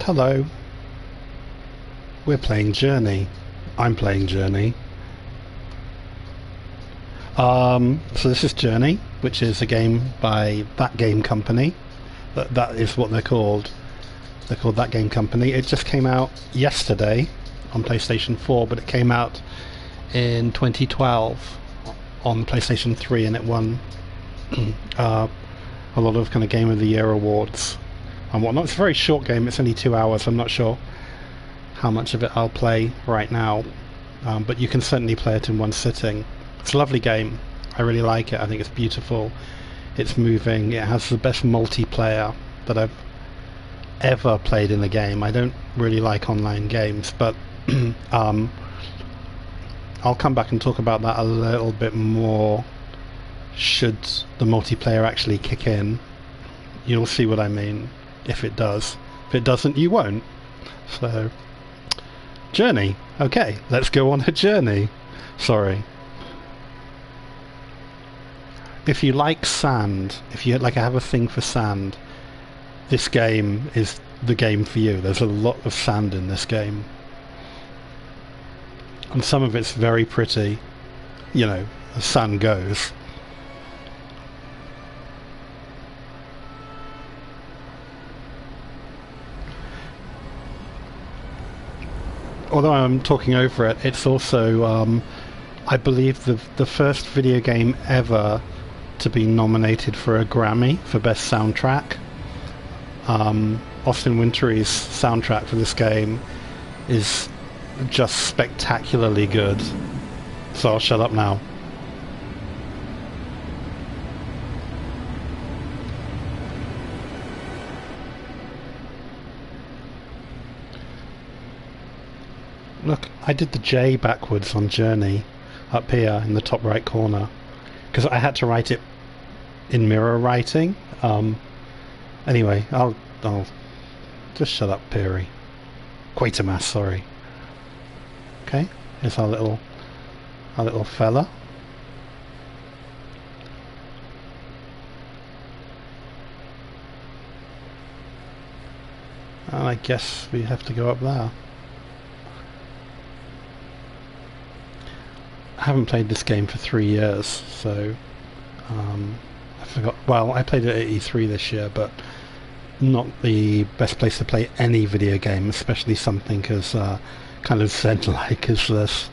Hello. We're playing Journey. I'm playing Journey. So this is Journey, which is a game by ThatGameCompany. That is what they're called. They're called ThatGameCompany. It just came out yesterday on PlayStation 4, but it came out in 2012 on PlayStation 3, and it won a lot of kind of Game of the Year awards and whatnot. It's a very short game. It's only 2 hours. I'm not sure how much of it I'll play right now, but you can certainly play it in one sitting. It's a lovely game. I really like it. I think it's beautiful. It's moving. It has the best multiplayer that I've ever played in a game. I don't really like online games, but I'll come back and talk about that a little bit more should the multiplayer actually kick in. You'll see what I mean if it does. If it doesn't, you won't. So, Journey. Okay, let's go on a journey. Sorry. If you like sand, if you like have a thing for sand, this game is the game for you. There's a lot of sand in this game. And some of it's very pretty, you know, as sand goes. Although I'm talking over it, it's also, I believe, the first video game ever to be nominated for a Grammy for Best Soundtrack. Austin Wintory's soundtrack for this game is just spectacularly good. So I'll shut up now. Look, I did the J backwards on Journey up here in the top right corner because I had to write it in mirror writing. Anyway, I'll just shut up, Peary. Quatermass, sorry. Okay, here's our little fella. And I guess we have to go up there. I haven't played this game for 3 years, so I forgot. Well, I played it at E3 this year, but not the best place to play any video game, especially something as kind of Zen-like as this.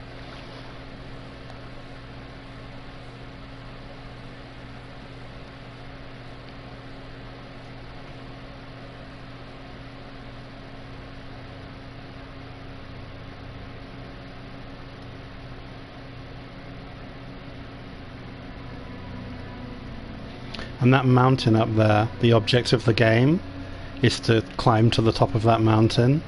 And that mountain up there, the object of the game is to climb to the top of that mountain.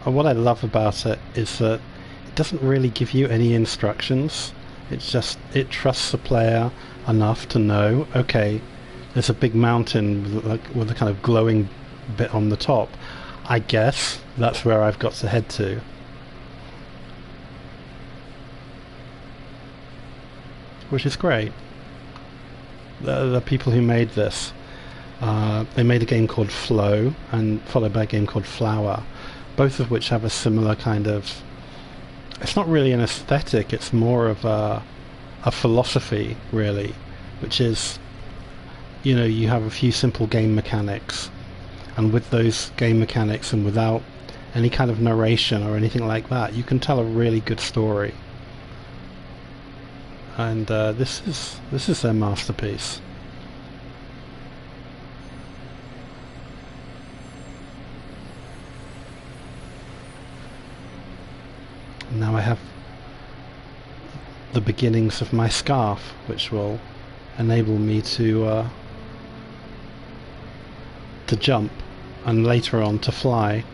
And what I love about it is that it doesn't really give you any instructions. It trusts the player enough to know, okay, there's a big mountain with a kind of glowing bit on the top. I guess that's where I've got to head to. Which is great. The people who made this, they made a game called Flow, and followed by a game called Flower, both of which have a similar kind of... It's not really an aesthetic, it's more of a philosophy, really, which is, you know, you have a few simple game mechanics, and with those game mechanics and without any kind of narration or anything like that, you can tell a really good story. And this is their masterpiece. And now I have the beginnings of my scarf, which will enable me to jump, and later on to fly.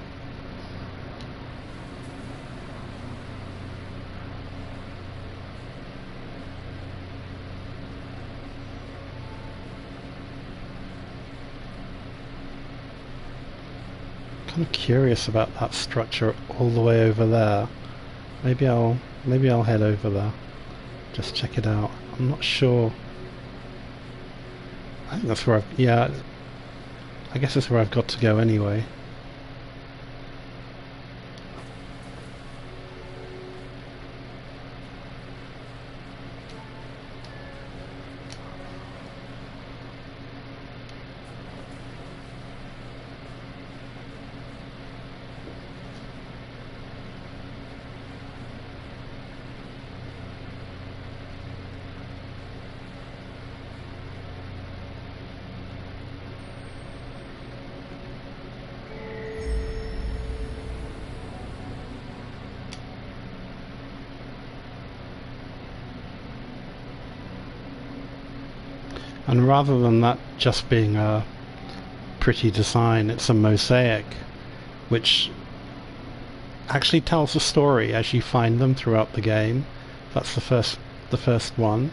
I'm curious about that structure all the way over there. Maybe I'll head over there, just check it out. I'm not sure I think that's where yeah, I guess that's where I've got to go anyway. And rather than that just being a pretty design, it's a mosaic which actually tells a story as you find them throughout the game. That's the first one.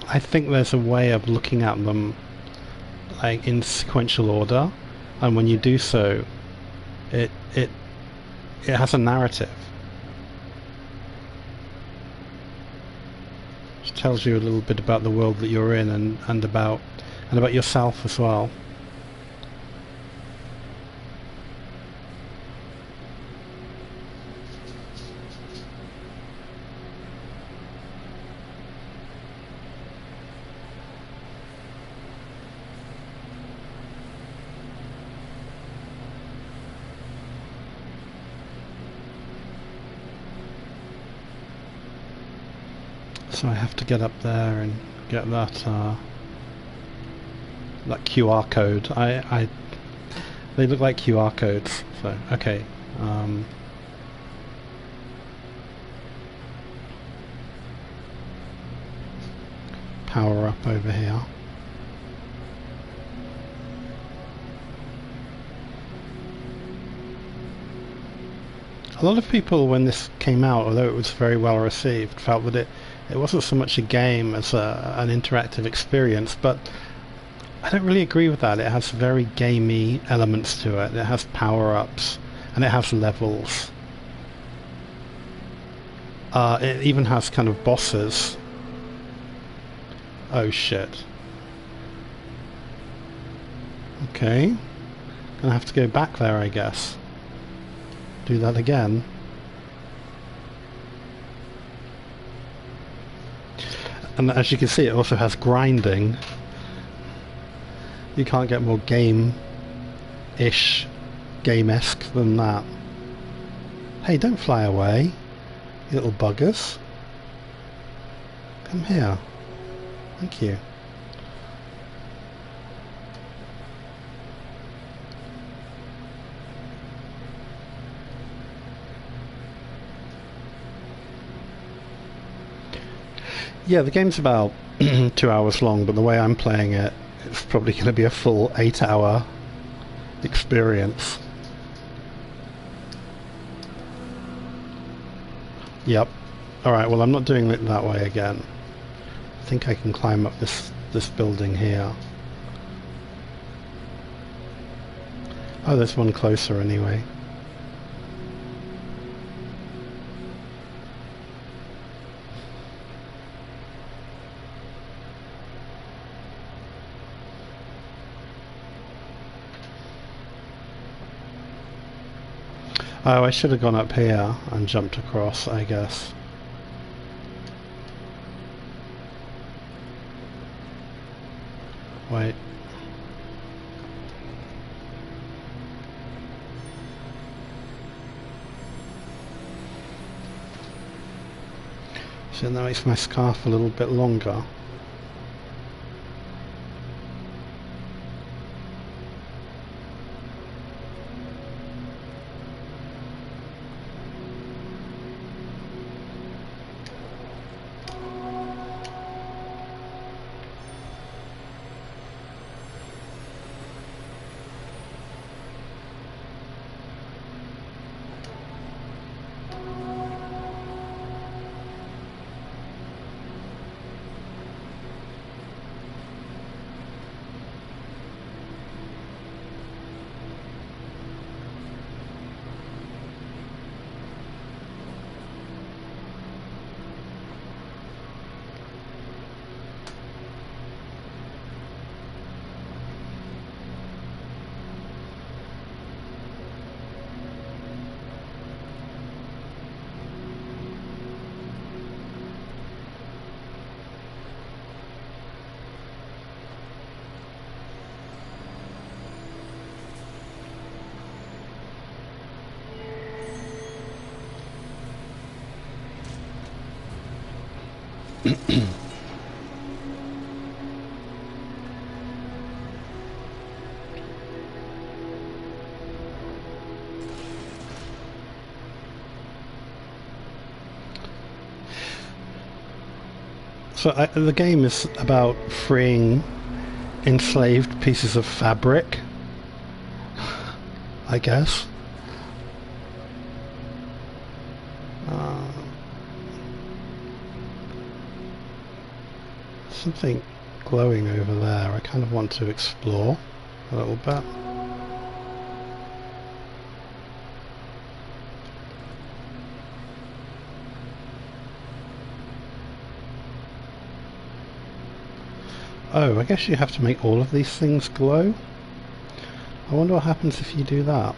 I think there's a way of looking at them like in sequential order, and when you do so, it has a narrative. Which tells you a little bit about the world that you're in and about yourself as well. So I have to get up there and get that that QR code. They look like QR codes. So okay. Power up over here. A lot of people, when this came out, although it was very well received, felt that it wasn't so much a game as an interactive experience, but I don't really agree with that. It has very gamey elements to it. It has power-ups, and it has levels. It even has kind of bosses. Oh shit. Okay. Gonna have to go back there, I guess. Do that again. And as you can see, it also has grinding. You can't get more game-ish, game-esque than that. Hey, don't fly away, you little buggers. Come here. Thank you. Yeah, the game's about 2 hours long, but the way I'm playing it, it's probably going to be a full 8-hour experience. Yep. Alright, well I'm not doing it that way again. I think I can climb up this building here. Oh, there's one closer anyway. Oh, I should have gone up here and jumped across, I guess. Wait. So that makes my scarf a little bit longer. So the game is about freeing enslaved pieces of fabric, I guess. Something glowing over there. I kind of want to explore a little bit. Oh, I guess you have to make all of these things glow. I wonder what happens if you do that.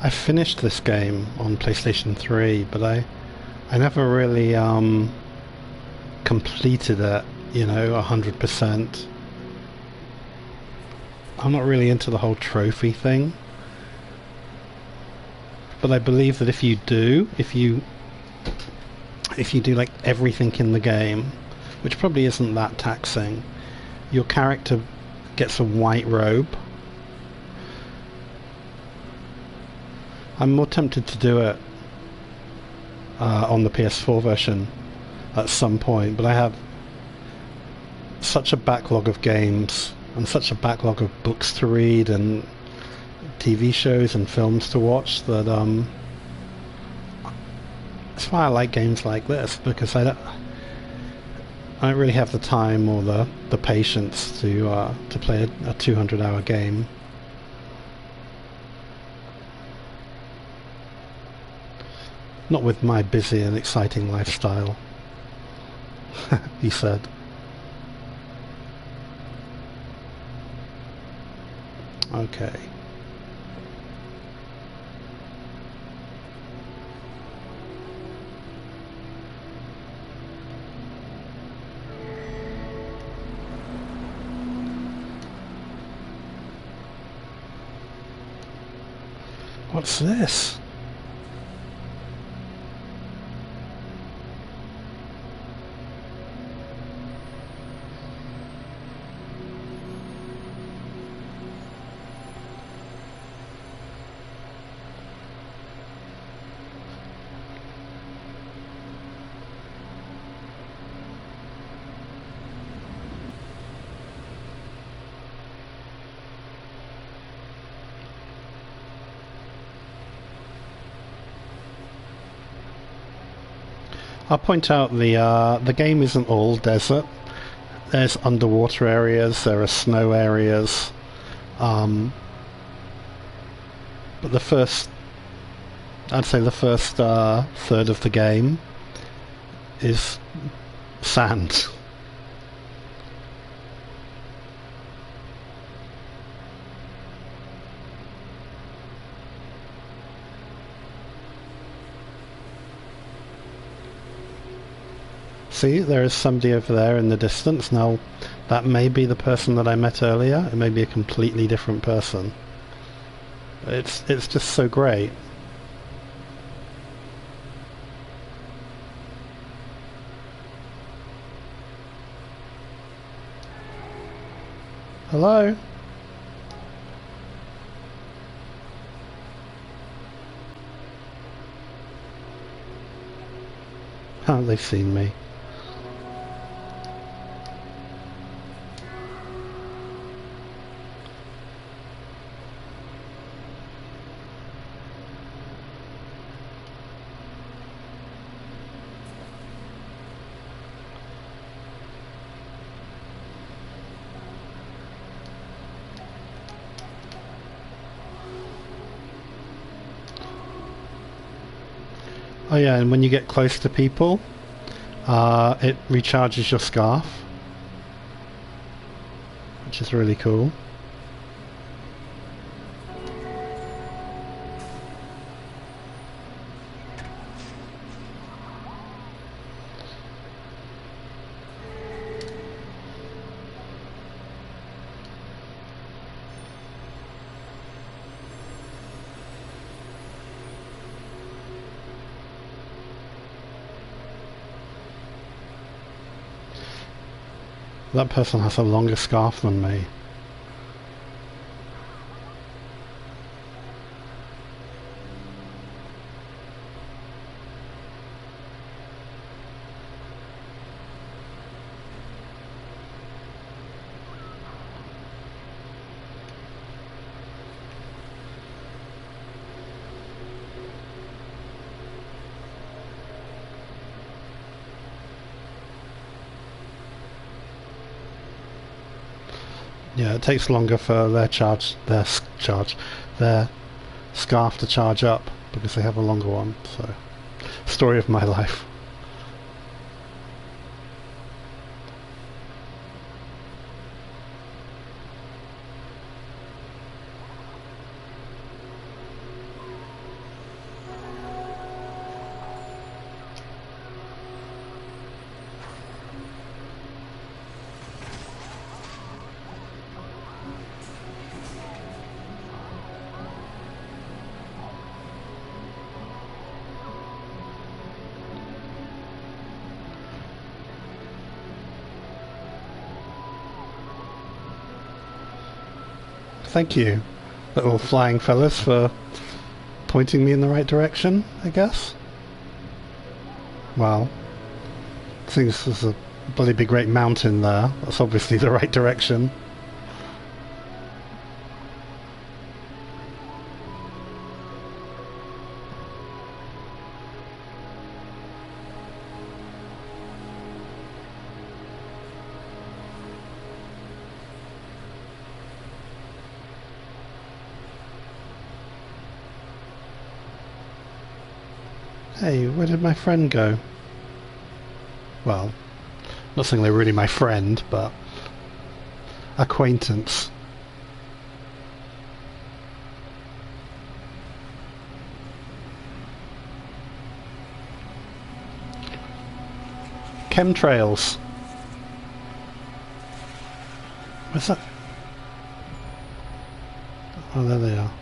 I finished this game on PlayStation 3, but I never really completed it, you know, 100%. I'm not really into the whole trophy thing, but I believe that if you do like everything in the game, which probably isn't that taxing, your character gets a white robe. I'm more tempted to do it on the PS4 version at some point, but I have such a backlog of games and such a backlog of books to read and TV shows and films to watch that that's why I like games like this, because I don't really have the time or the patience to play a 200-hour game. Not with my busy and exciting lifestyle, he said. Okay. What's this? I'll point out the game isn't all desert. There's underwater areas, there are snow areas, but I'd say the first third of the game is sand. See, there is somebody over there in the distance. Now, that may be the person that I met earlier. It may be a completely different person. It's just so great. Hello? Oh, they've seen me. Oh yeah, and when you get close to people, it recharges your scarf, which is really cool. That person has a longer scarf than me. Yeah, it takes longer for their scarf to charge up because they have a longer one. So, story of my life. Thank you, little flying fellas, for pointing me in the right direction, I guess. Well, seems there's a bloody big great mountain there. That's obviously the right direction. Hey, where did my friend go? Well, not saying they're really my friend, but acquaintance. Chemtrails. Where's that? Oh, there they are.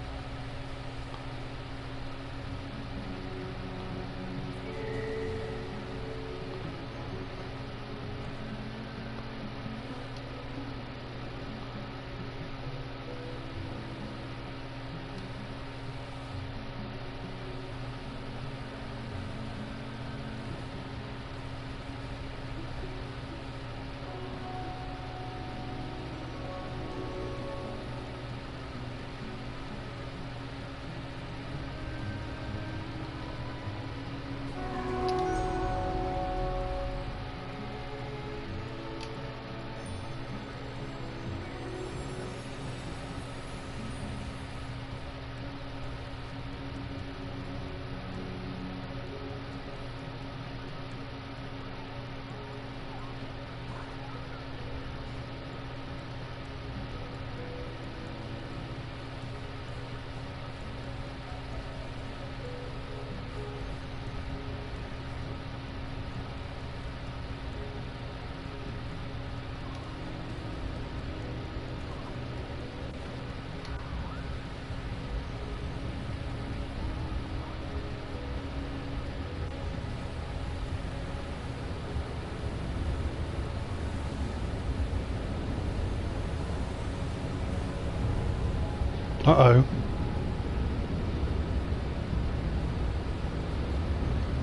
Uh-oh.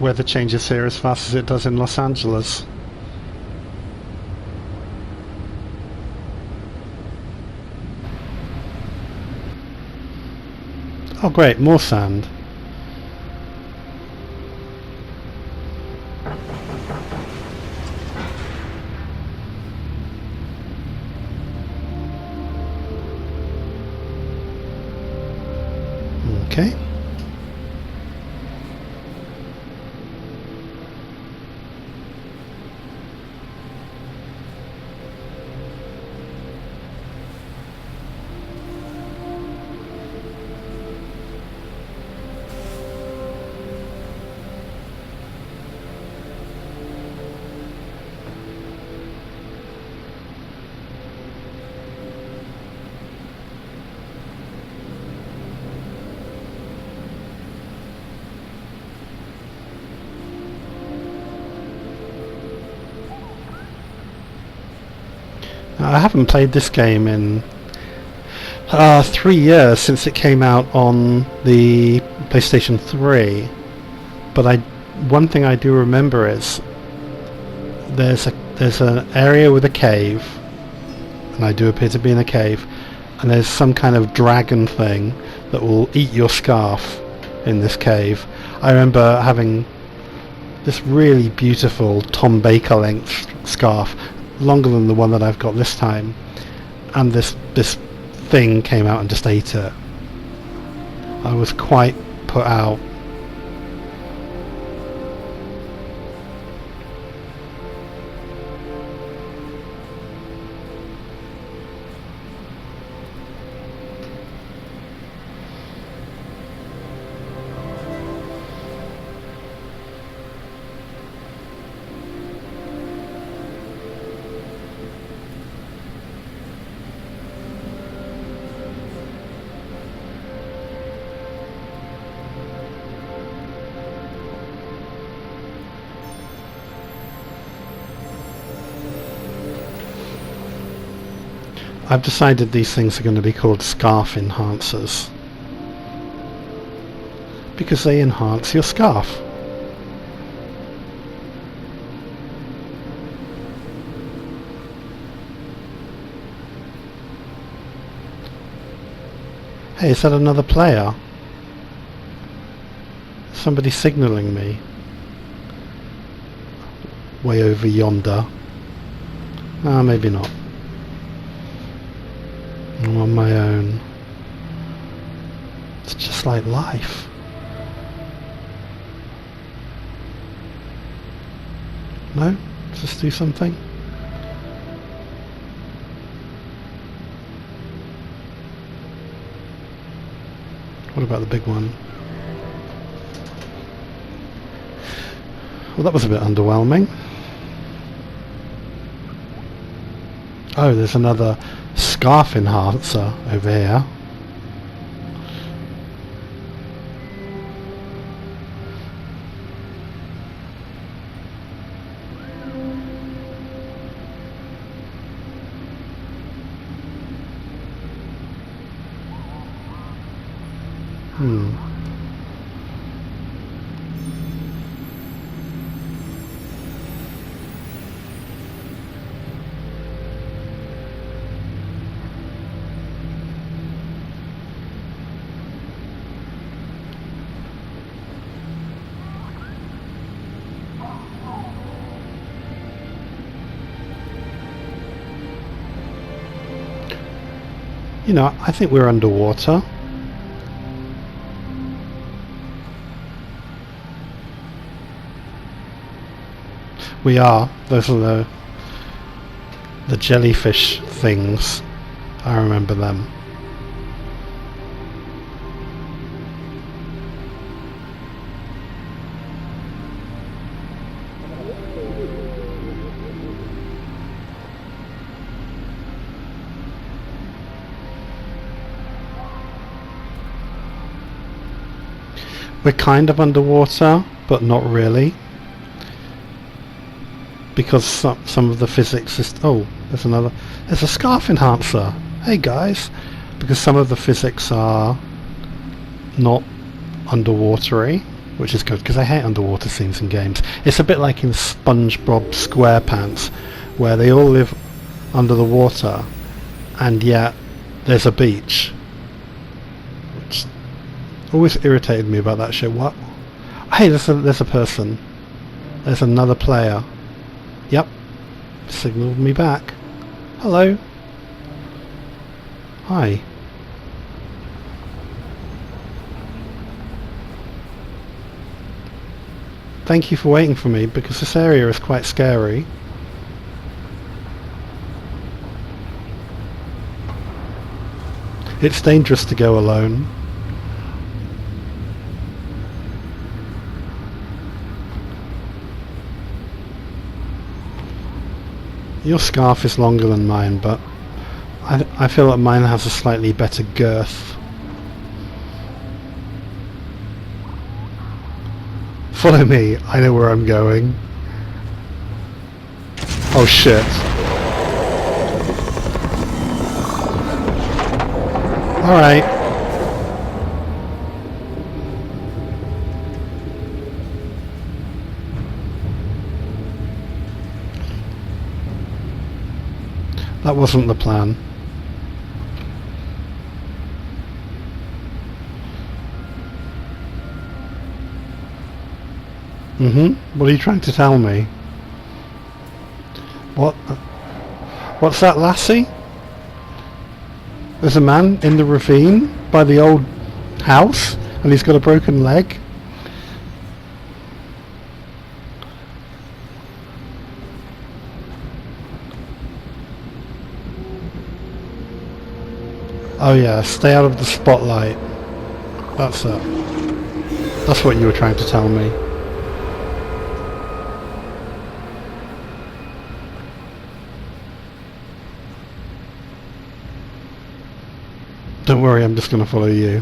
Weather changes here as fast as it does in Los Angeles. Oh great, more sand. Okay. I haven't played this game in 3 years since it came out on the PlayStation 3. But one thing I do remember is there's an area with a cave, and I do appear to be in a cave, and there's some kind of dragon thing that will eat your scarf in this cave. I remember having this really beautiful Tom Baker length scarf, longer than the one that I've got this time, and this thing came out and just ate it. I was quite put out. I've decided these things are going to be called scarf enhancers because they enhance your scarf. Hey, is that another player? Somebody signalling me way over yonder. Maybe not. I'm on my own. It's just like life. No? Just do something? What about the big one? Well, that was a bit underwhelming. Oh, there's another scarf enhancer over here. You know, I think we're underwater. We are. Those are the jellyfish things. I remember them. We're kind of underwater, but not really. Because some of the physics is... Oh, there's a scarf enhancer. Hey guys. Because some of the physics are not underwatery, which is good, because I hate underwater scenes in games. It's a bit like in SpongeBob SquarePants, where they all live under the water, and yet there's a beach. Which always irritated me about that show. What? Hey, there's a person. There's another player. Yep. Signaled me back. Hello. Hi. Thank you for waiting for me, because this area is quite scary. It's dangerous to go alone. Your scarf is longer than mine, but I feel that mine has a slightly better girth. Follow me, I know where I'm going. Oh shit. Alright. That wasn't the plan. What are you trying to tell me? What? What's that, lassie? There's a man in the ravine by the old house and he's got a broken leg. Oh yeah, stay out of the spotlight. That's it. That's what you were trying to tell me. Don't worry, I'm just going to follow you.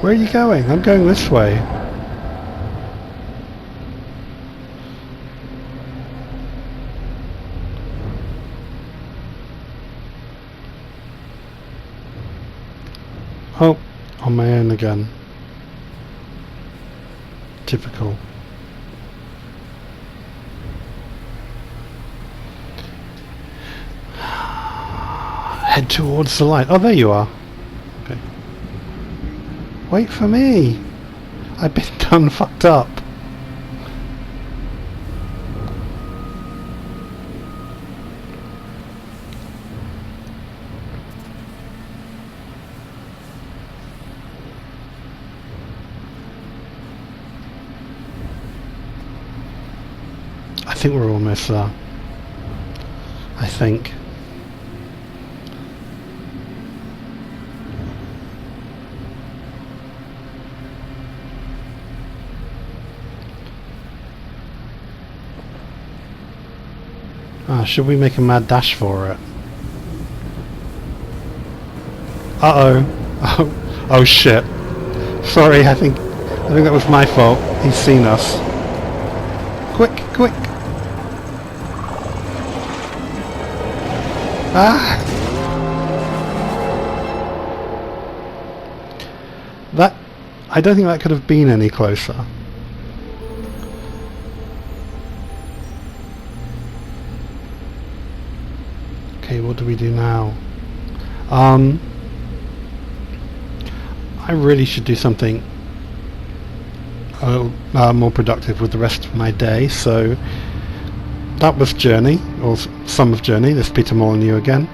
Where are you going? I'm going this way. Oh, on my own again. Typical. Head towards the light. Oh, there you are. Okay. Wait for me. I've been done fucked up. I think we're almost there. I think. Should we make a mad dash for it? Uh-oh. Oh shit. Sorry, I think that was my fault. He's seen us. Quick, quick. Ah! That... I don't think that could have been any closer. Okay, what do we do now? I really should do something more productive with the rest of my day, so that was Journey, or some of Journey. This is Peter Molyneux again.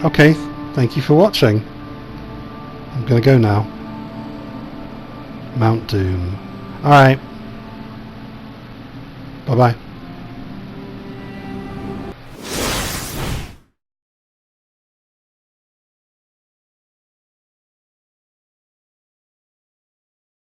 Okay, thank you for watching. I'm gonna go now. Mount Doom. Alright. Bye bye.